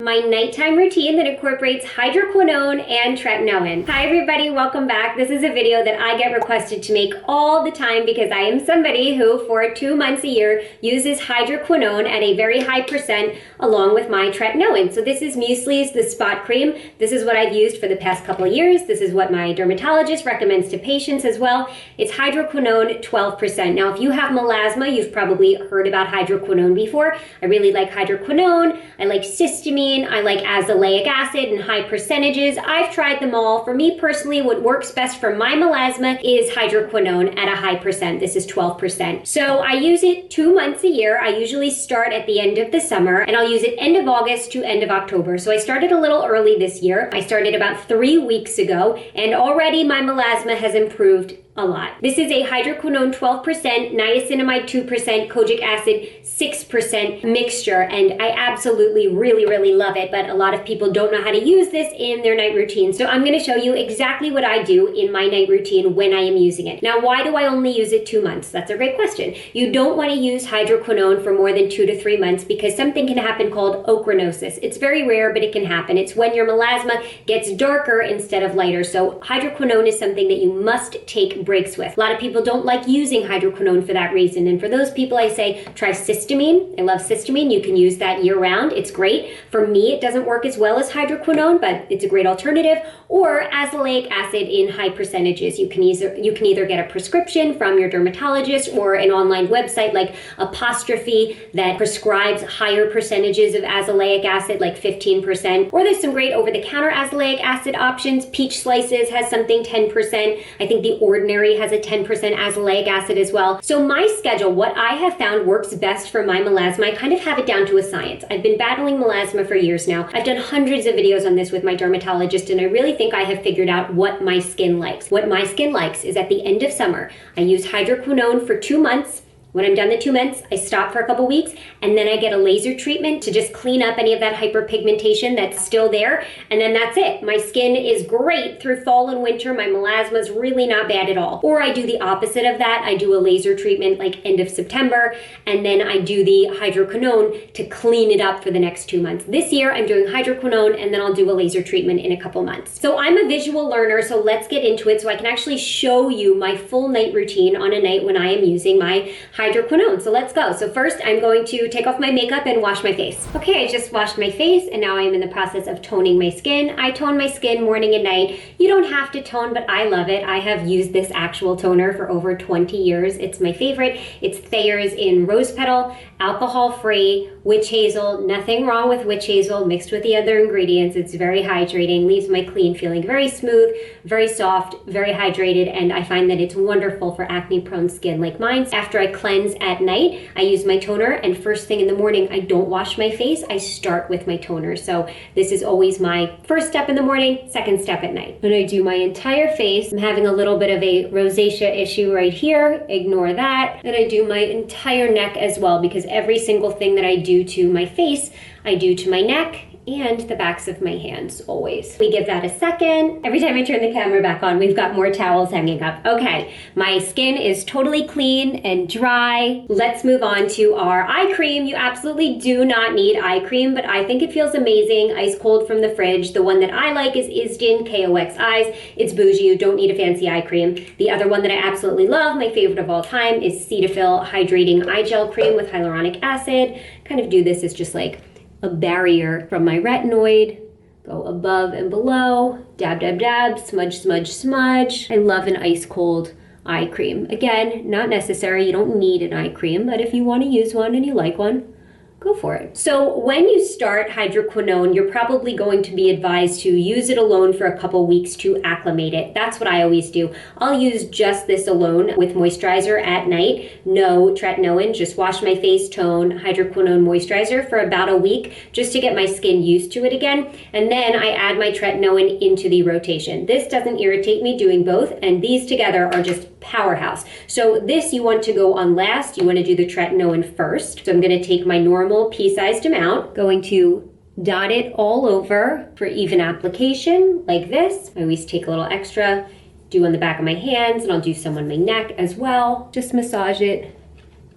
My nighttime routine that incorporates hydroquinone and tretinoin. Hi everybody, welcome back. This is a video that I get requested to make all the time because I am somebody who for 2 months a year uses hydroquinone at a very high percent along with my tretinoin. So this is Muesli's the spot cream. This is what I've used for the past couple of years. This is what my dermatologist recommends to patients as well. It's hydroquinone 12%. Now if you have melasma, you've probably heard about hydroquinone before. I really like hydroquinone. I like cysteamine. I like azelaic acid in high percentages. I've tried them all. For me personally, what works best for my melasma is hydroquinone at a high percent. This is 12%. So I use it 2 months a year. I usually start at the end of the summer and I'll use it end of August to end of October. So I started a little early this year. I started about 3 weeks ago and already my melasma has improved a lot. This is a hydroquinone 12%, niacinamide 2%, kojic acid 6% mixture, and I absolutely really love it, but a lot of people don't know how to use this in their night routine. So I'm going to show you exactly what I do in my night routine when I am using it. Now, why do I only use it 2 months? That's a great question. You don't want to use hydroquinone for more than 2 to 3 months because something can happen called ochronosis. It's very rare, but it can happen. It's when your melasma gets darker instead of lighter. So hydroquinone is something that you must take breaks with. A lot of people don't like using hydroquinone for that reason. And for those people, I say try cysteamine. I love cysteamine. You can use that year round. It's great. For me, it doesn't work as well as hydroquinone, but it's a great alternative. Or azelaic acid in high percentages. You can either get a prescription from your dermatologist or an online website like Apostrophe that prescribes higher percentages of azelaic acid, like 15%. Or there's some great over-the-counter azelaic acid options. Peach Slices has something 10%. I think the Ordinary has a 10% azelaic acid as well. So my schedule, what I have found works best for my melasma, I kind of have it down to a science. I've been battling melasma for years now. I've done hundreds of videos on this with my dermatologist, and I really think I have figured out what my skin likes. What my skin likes is at the end of summer, I use hydroquinone for 2 months. When I'm done the 2 months, I stop for a couple weeks and then I get a laser treatment to just clean up any of that hyperpigmentation that's still there. And then that's it. My skin is great through fall and winter. My melasma is really not bad at all. Or I do the opposite of that. I do a laser treatment like end of September and then I do the hydroquinone to clean it up for the next 2 months. This year I'm doing hydroquinone and then I'll do a laser treatment in a couple months. So I'm a visual learner, so let's get into it so I can actually show you my full night routine on a night when I am using my hydroquinone. So let's go. So first I'm going to take off my makeup and wash my face. Okay, I just washed my face and now I'm in the process of toning my skin. I tone my skin morning and night. You don't have to tone, but I love it. I have used this actual toner for over 20 years. It's my favorite. It's Thayer's in rose petal, alcohol-free, witch hazel. Nothing wrong with witch hazel mixed with the other ingredients. It's very hydrating, leaves my clean feeling very smooth, very soft, very hydrated, and I find that it's wonderful for acne-prone skin like mine. After I cleanse at night, I use my toner, and first thing in the morning, I don't wash my face. I start with my toner. So this is always my first step in the morning, second step at night. And I do my entire face. I'm having a little bit of a rosacea issue right here. Ignore that. And I do my entire neck as well because every single thing that I do to my face, I do to my neck and the backs of my hands always. We give that a second. Every time I turn the camera back on, we've got more towels hanging up. Okay, my skin is totally clean and dry. Let's move on to our eye cream. You absolutely do not need eye cream, but I think it feels amazing, ice cold from the fridge. The one that I like is Isdin KOX Eyes. It's bougie, you don't need a fancy eye cream. The other one that I absolutely love, my favorite of all time, is Cetaphil Hydrating Eye Gel Cream with hyaluronic acid. Kind of do this as just like a barrier from my retinoid. Go above and below, dab, dab, dab, smudge, smudge, smudge. I love an ice cold eye cream. Again, not necessary, you don't need an eye cream, but if you want to use one and you like one, go for it. So when you start hydroquinone, you're probably going to be advised to use it alone for a couple weeks to acclimate it. That's what I always do. I'll use just this alone with moisturizer at night. No tretinoin, just wash my face, tone, hydroquinone moisturizer for about a week just to get my skin used to it again. And then I add my tretinoin into the rotation. This doesn't irritate me doing both, and these together are just powerhouse. So this you want to go on last. You want to do the tretinoin first. So I'm going to take my normal pea-sized amount, going to dot it all over for even application like this. I always take a little extra, do on the back of my hands, and I'll do some on my neck as well. Just massage it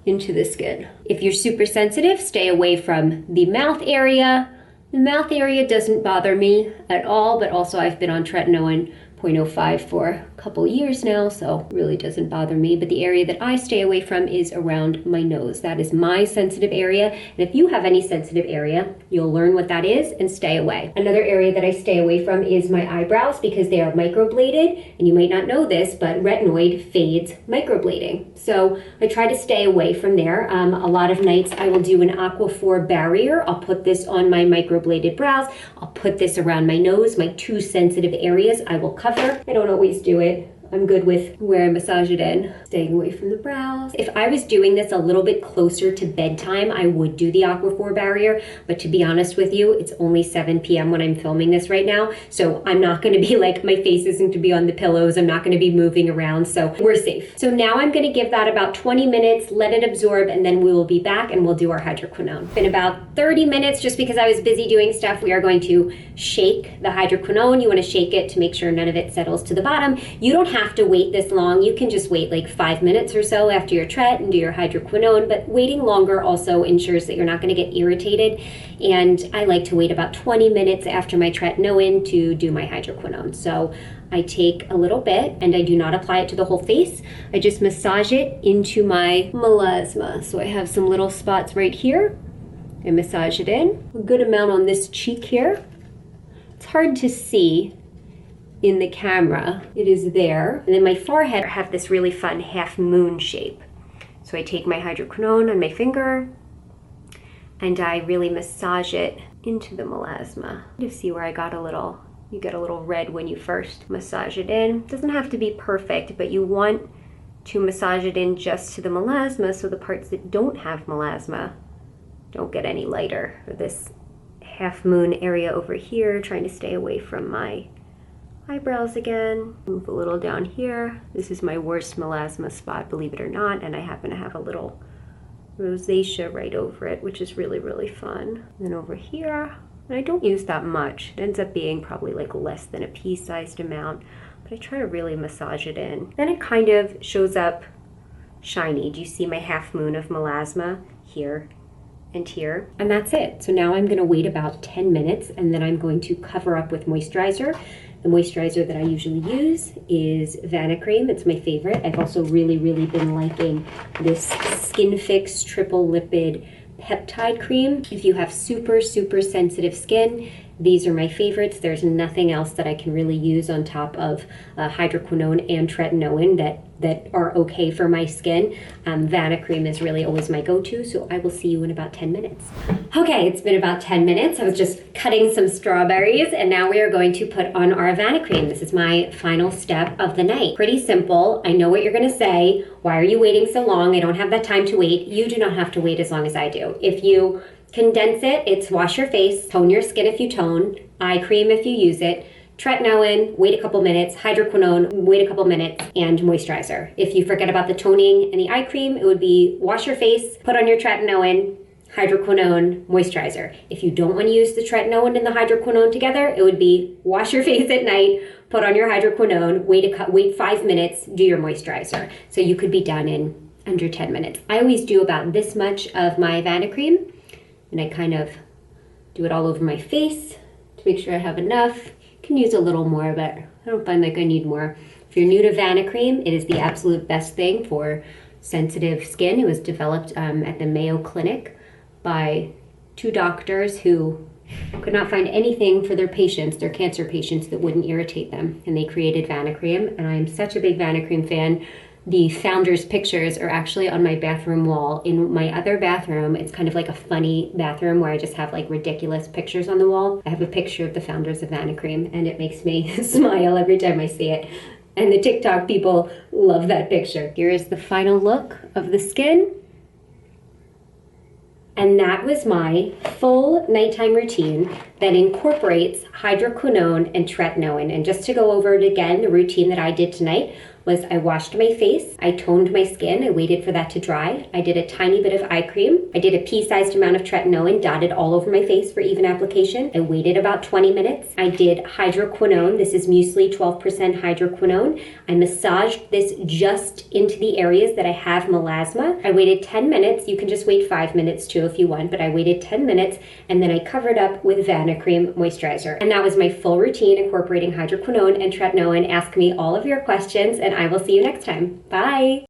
into the skin. If you're super sensitive, stay away from the mouth area. The mouth area doesn't bother me at all, but also I've been on tretinoin 0.05 for a couple years now, so it really doesn't bother me. But the area that I stay away from is around my nose. That is my sensitive area. And if you have any sensitive area, you'll learn what that is and stay away. Another area that I stay away from is my eyebrows because they are microbladed. And you might not know this, but retinoid fades microblading. So I try to stay away from there. A lot of nights I will do an Aquaphor barrier. I'll put this on my microbladed brows. I'll put this around my nose, my two sensitive areas. I will cover. I don't always do it. I'm good with where I massage it in, staying away from the brows. If I was doing this a little bit closer to bedtime, I would do the Aquaphor barrier, but to be honest with you, it's only 7 p.m. when I'm filming this right now, so I'm not gonna be like, my face isn't to be on the pillows, I'm not gonna be moving around, so we're safe. So now I'm gonna give that about 20 minutes, let it absorb, and then we will be back and we'll do our hydroquinone. In about 30 minutes, just because I was busy doing stuff, we are going to shake the hydroquinone. You wanna shake it to make sure none of it settles to the bottom. You don't have to wait this long. You can just wait like 5 minutes or so after your tret and do your hydroquinone, but waiting longer also ensures that you're not going to get irritated. And I like to wait about 20 minutes after my tretinoin to do my hydroquinone. So I take a little bit and I do not apply it to the whole face. I just massage it into my melasma. So I have some little spots right here. I massage it in. A good amount on this cheek here. It's hard to see in the camera. It is there. And then my forehead, I have this really fun half moon shape. So I take my hydroquinone on my finger and I really massage it into the melasma. You see where I got a little, you get a little red when you first massage it in. It doesn't have to be perfect, but you want to massage it in just to the melasma so the parts that don't have melasma don't get any lighter. For this half moon area over here, trying to stay away from my eyebrows again. Move a little down here. This is my worst melasma spot, believe it or not, and I happen to have a little rosacea right over it, which is really, really fun. And then over here, and I don't use that much. It ends up being probably like less than a pea-sized amount, but I try to really massage it in. Then it kind of shows up shiny. Do you see my half moon of melasma here and here? And that's it. So now I'm gonna wait about 10 minutes and then I'm going to cover up with moisturizer. The moisturizer that I usually use is Vanicream. It's my favorite. I've also really been liking this Skin Fix Triple Lipid Peptide Cream. If you have super sensitive skin, these are my favorites. There's nothing else that I can really use on top of hydroquinone and tretinoin that are okay for my skin. Vanicream is really always my go-to, so I will see you in about 10 minutes. Okay, it's been about 10 minutes. I was just cutting some strawberries, and now we are going to put on our Vanicream. This is my final step of the night. Pretty simple. I know what you're gonna say. Why are you waiting so long? I don't have that time to wait. You do not have to wait as long as I do. If you condense it, it's wash your face, tone your skin if you tone, eye cream if you use it, tretinoin, wait a couple minutes, hydroquinone, wait a couple minutes, and moisturizer. If you forget about the toning and the eye cream, it would be wash your face, put on your tretinoin, hydroquinone, moisturizer. If you don't want to use the tretinoin and the hydroquinone together, it would be wash your face at night, put on your hydroquinone, wait 5 minutes, do your moisturizer. So you could be done in under 10 minutes. I always do about this much of my Vanicream, and I kind of do it all over my face to make sure I have enough. You can use a little more, but I don't find like I need more. If you're new to Vanicream, it is the absolute best thing for sensitive skin. It was developed at the Mayo Clinic by 2 doctors who could not find anything for their patients, their cancer patients, that wouldn't irritate them. And they created Vanicream, and I am such a big Vanicream fan. The founders' pictures are actually on my bathroom wall. In my other bathroom, it's kind of like a funny bathroom where I just have like ridiculous pictures on the wall. I have a picture of the founders of Vanicream, and it makes me smile every time I see it. And the TikTok people love that picture. Here is the final look of the skin. And that was my full nighttime routine that incorporates hydroquinone and tretinoin. And just to go over it again, the routine that I did tonight was I washed my face, I toned my skin, I waited for that to dry, I did a tiny bit of eye cream, I did a pea-sized amount of tretinoin dotted all over my face for even application. I waited about 20 minutes. I did hydroquinone. This is muesli 12% hydroquinone. I massaged this just into the areas that I have melasma. I waited 10 minutes. You can just wait 5 minutes too if you want, but I waited 10 minutes and then I covered up with Vanicream moisturizer. And that was my full routine incorporating hydroquinone and tretinoin. Ask me all of your questions and I will see you next time. Bye.